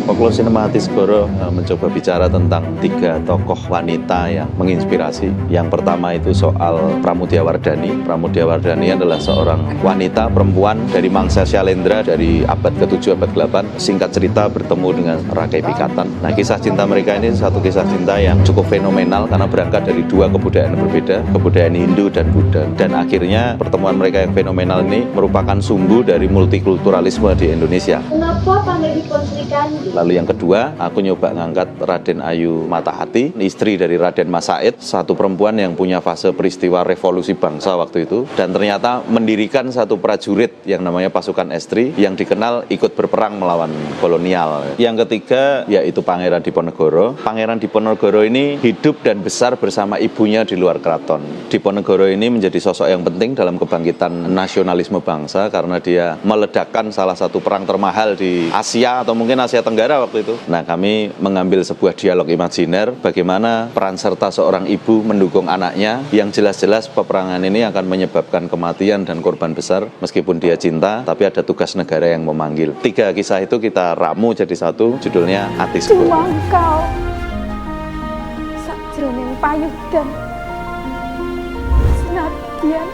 Folklore Sinematiskoro mencoba bicara tentang 3 tokoh wanita yang menginspirasi. Yang pertama itu soal Pramudia Wardhani. Pramudia Wardhani adalah seorang wanita perempuan dari mangsa Syailendra dari abad ke-7, abad ke-8. Singkat cerita bertemu dengan Rakai Pikatan. Nah, kisah cinta mereka ini satu kisah cinta yang cukup fenomenal karena berangkat dari 2 kebudayaan yang berbeda, kebudayaan Hindu dan Buddha. Dan akhirnya pertemuan mereka yang fenomenal ini merupakan sumbu dari multikulturalisme di Indonesia. Kenapa panggil dipun Sri Kandi? Lalu yang kedua, aku nyoba ngangkat Raden Ayu Matahati, istri dari Raden Mas Said, satu perempuan yang punya fase peristiwa revolusi bangsa waktu itu, dan ternyata mendirikan satu prajurit yang namanya pasukan Estri, yang dikenal ikut berperang melawan kolonial. Yang ketiga, yaitu Pangeran Diponegoro. Pangeran Diponegoro ini hidup dan besar bersama ibunya di luar keraton. Diponegoro ini menjadi sosok yang penting dalam kebangkitan nasionalisme bangsa karena dia meledakkan salah satu perang termahal di Asia atau mungkin Asia Tenggara waktu itu. Nah, kami mengambil sebuah dialog imajiner bagaimana peran serta seorang ibu mendukung anaknya yang jelas-jelas peperangan ini akan menyebabkan kematian dan korban besar meskipun dia cinta, tapi ada tugas negara yang memanggil. 3 kisah itu kita ramu jadi satu, judulnya Atisku. Cuma engkau sakjroning payudhan senadyan.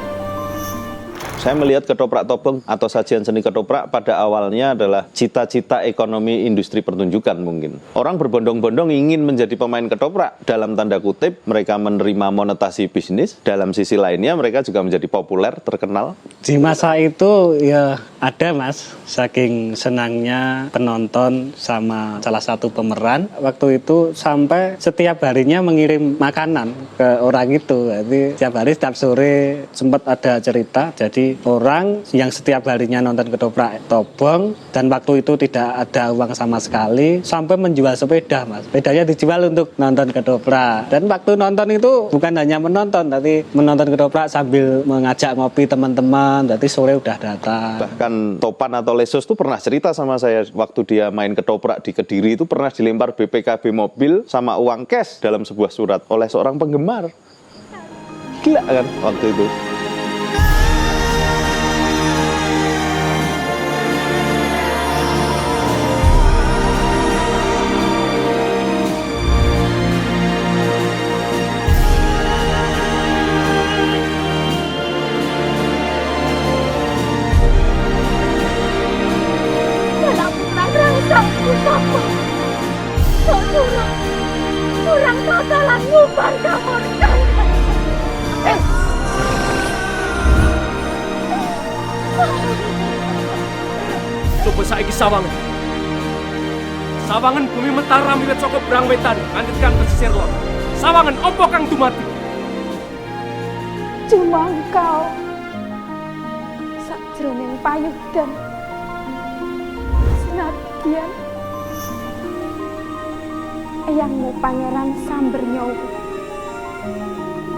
Saya melihat ketoprak topeng atau sajian seni ketoprak pada awalnya adalah cita-cita ekonomi industri pertunjukan mungkin. Orang berbondong-bondong ingin menjadi pemain ketoprak. Dalam tanda kutip, mereka menerima monetasi bisnis. Dalam sisi lainnya, mereka juga menjadi populer, terkenal. Di masa itu ya ada mas, saking senangnya penonton sama salah satu pemeran. Waktu itu sampai setiap harinya mengirim makanan ke orang itu. Jadi setiap hari, setiap sore sempat ada cerita. Jadi orang yang setiap harinya nonton ketoprak tobong dan waktu itu tidak ada uang sama sekali sampai menjual sepeda mas. Sepedanya dijual untuk nonton ketoprak. Dan waktu nonton itu bukan hanya menonton, tapi menonton ketoprak sambil mengajak ngopi teman-teman. Jadi sore udah datang. Bahkan Topan atau Lesos tuh pernah cerita sama saya waktu dia main ketoprak di Kediri itu pernah dilempar BPKB mobil sama uang cash dalam sebuah surat oleh seorang penggemar. Gila kan waktu itu. Kurang totalan ngubar kamurkan. Coba saiki sawangan. Sawangan bumi Mataram wiwit saka Brang Wetan nganti tekan pesisir lor. Sawangan opo kang dumati? Cuma engkau sakjroning payudhan senadyan eyangmu Pangeran Samber Nyawa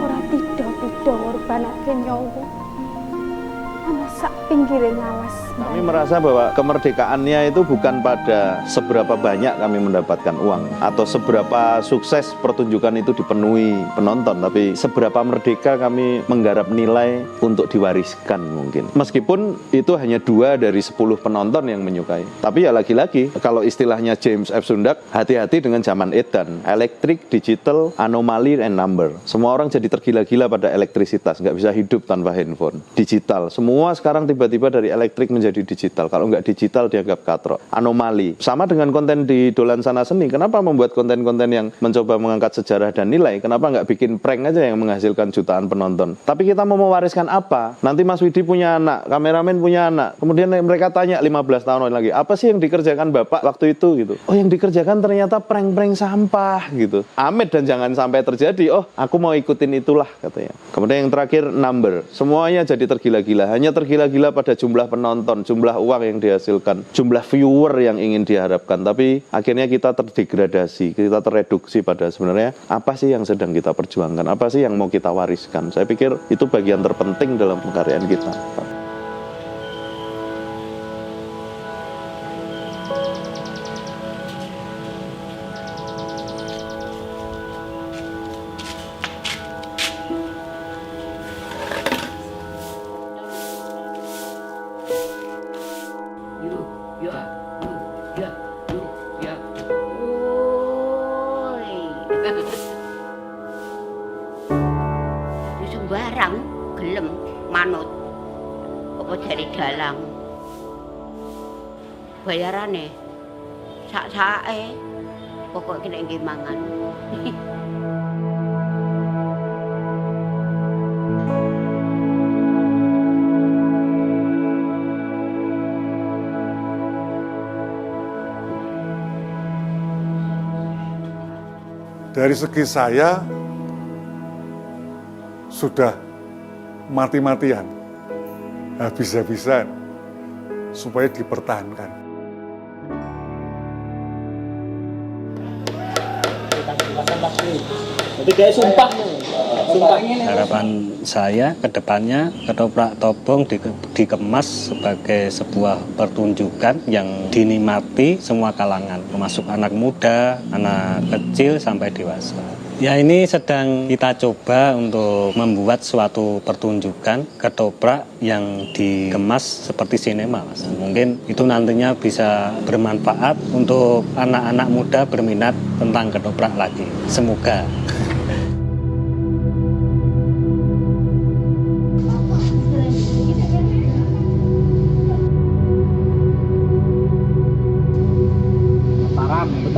ora tido-tido ngorbanake nyawa ana sak pinggire ngalas. Kami merasa bahwa kemerdekaannya itu bukan pada seberapa banyak kami mendapatkan uang atau seberapa sukses pertunjukan itu dipenuhi penonton, tapi seberapa merdeka kami menggarap nilai untuk diwariskan mungkin. Meskipun itu hanya 2 dari 10 penonton yang menyukai. Tapi ya lagi-lagi, kalau istilahnya James F. Sundak, hati-hati dengan zaman edan. Elektrik, digital, anomali, and number. Semua orang jadi tergila-gila pada elektrisitas, nggak bisa hidup tanpa handphone. Digital, semua sekarang tiba-tiba dari elektrik menjadi digital. Kalau nggak digital dianggap katrok. Anomali. Sama dengan konten di Dolan Sana Seni. Kenapa membuat konten-konten yang mencoba mengangkat sejarah dan nilai? Kenapa nggak bikin prank aja yang menghasilkan jutaan penonton? Tapi kita mau mewariskan apa? Nanti Mas Widi punya anak, kameramen punya anak. Kemudian mereka tanya 15 tahun lagi, apa sih yang dikerjakan Bapak waktu itu? Gitu. Oh, yang dikerjakan ternyata prank-prank sampah gitu. Amit dan jangan sampai terjadi. Oh, aku mau ikutin itulah katanya. Kemudian yang terakhir number. Semuanya jadi tergila-gila. Hanya tergila-gila pada jumlah penonton, jumlah uang yang dihasilkan, jumlah viewer yang ingin diharapkan. Tapi akhirnya kita terdegradasi, kita tereduksi pada sebenarnya apa sih yang sedang kita perjuangkan, apa sih yang mau kita wariskan. Saya pikir itu bagian terpenting dalam pengkaryaan kita. Ya, ya, ya. manut apa dari dalang bayarane sak-sake pokok kena nggih mangan. Dari segi saya sudah mati-matian, habis-habisan supaya dipertahankan. Harapan saya ke depannya ketoprak Tobong dikemas sebagai sebuah pertunjukan yang dinikmati semua kalangan, termasuk anak muda, anak kecil sampai dewasa. Ya, ini sedang kita coba untuk membuat suatu pertunjukan ketoprak yang dikemas seperti sinema, Mas. Mungkin itu nantinya bisa bermanfaat untuk anak-anak muda berminat tentang ketoprak lagi. Semoga.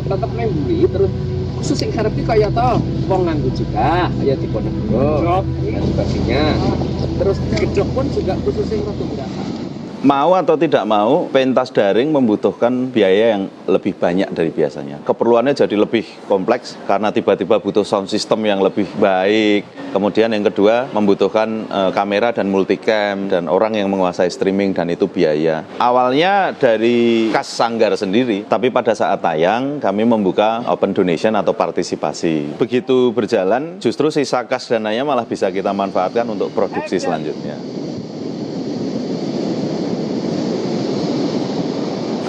tetep membeli terus khusus yang harap kayak tau wong nganggo juga kayak di Ponorogo dan sebagainya. Terus gedok pun juga khusus yang rada berapa. Mau atau tidak mau, pentas daring membutuhkan biaya yang lebih banyak dari biasanya. Keperluannya jadi lebih kompleks karena tiba-tiba butuh sound system yang lebih baik. Kemudian yang kedua, membutuhkan kamera dan multicam dan orang yang menguasai streaming dan itu biaya. Awalnya dari kas sanggar sendiri, tapi pada saat tayang kami membuka open donation atau partisipasi. Begitu berjalan, justru sisa kas dananya malah bisa kita manfaatkan untuk produksi selanjutnya.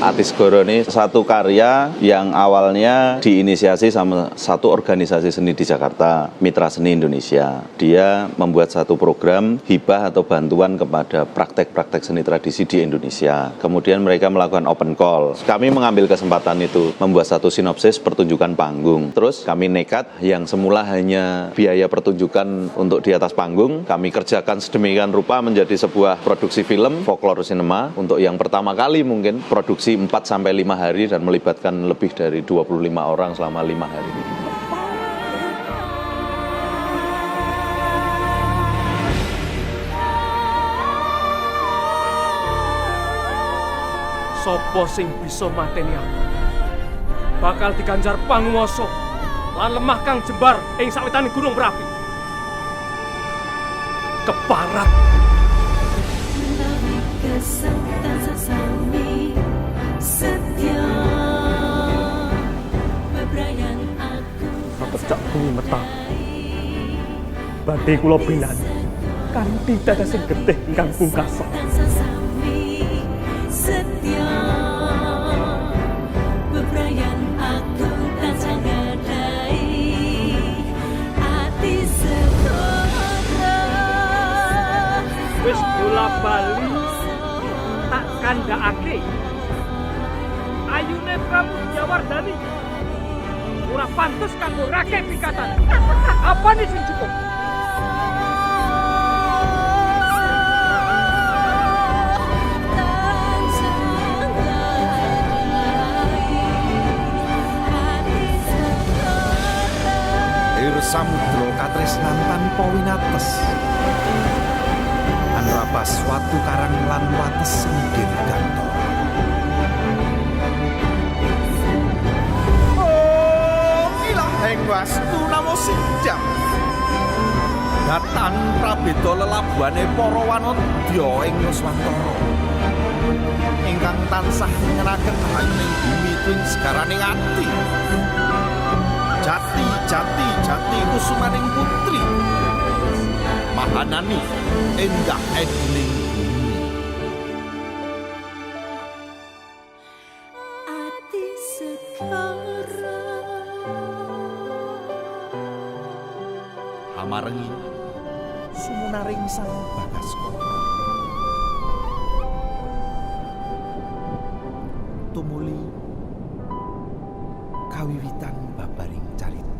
Atisgoro ini satu karya yang awalnya diinisiasi sama satu organisasi seni di Jakarta, Mitra Seni Indonesia. Dia membuat satu program hibah atau bantuan kepada praktek-praktek seni tradisi di Indonesia. Kemudian mereka melakukan open call. Kami mengambil kesempatan itu, membuat satu sinopsis pertunjukan panggung. Terus kami nekat yang semula hanya biaya pertunjukan untuk di atas panggung, kami kerjakan sedemikian rupa menjadi sebuah produksi film, folklore sinema, untuk yang pertama kali mungkin produksi 4-5 hari dan melibatkan lebih dari 25 orang selama 5 hari. Sopo sing bisa mateni aku bakal diganjar panguwasa lan lemah kang jembar ing sawitaning gunung berapi. Keparat. Pecak bumi meta badhe kula bilani kanthi dada sing getih ingkang pungkasan. Wis bola bali tak kandhakake ayune Prabu Jawardhani ora pantes kanggo rakyat pikatan. Apa nih sing cukup? Air samudra katresnan tanpa winates. Anrabas watu karang lan wates sendiri gantor. Ing wastu namo Sindang datang prabeda lelabuhane para wanadya ing Nuswantara ingkang tansah ngenaken hayuning bumi tuwing segaraning ati jati jati jati kusumaning putri mahanani endah edining marengi sumunaring sang Bagaskara tumuli kawiwitan babaring carita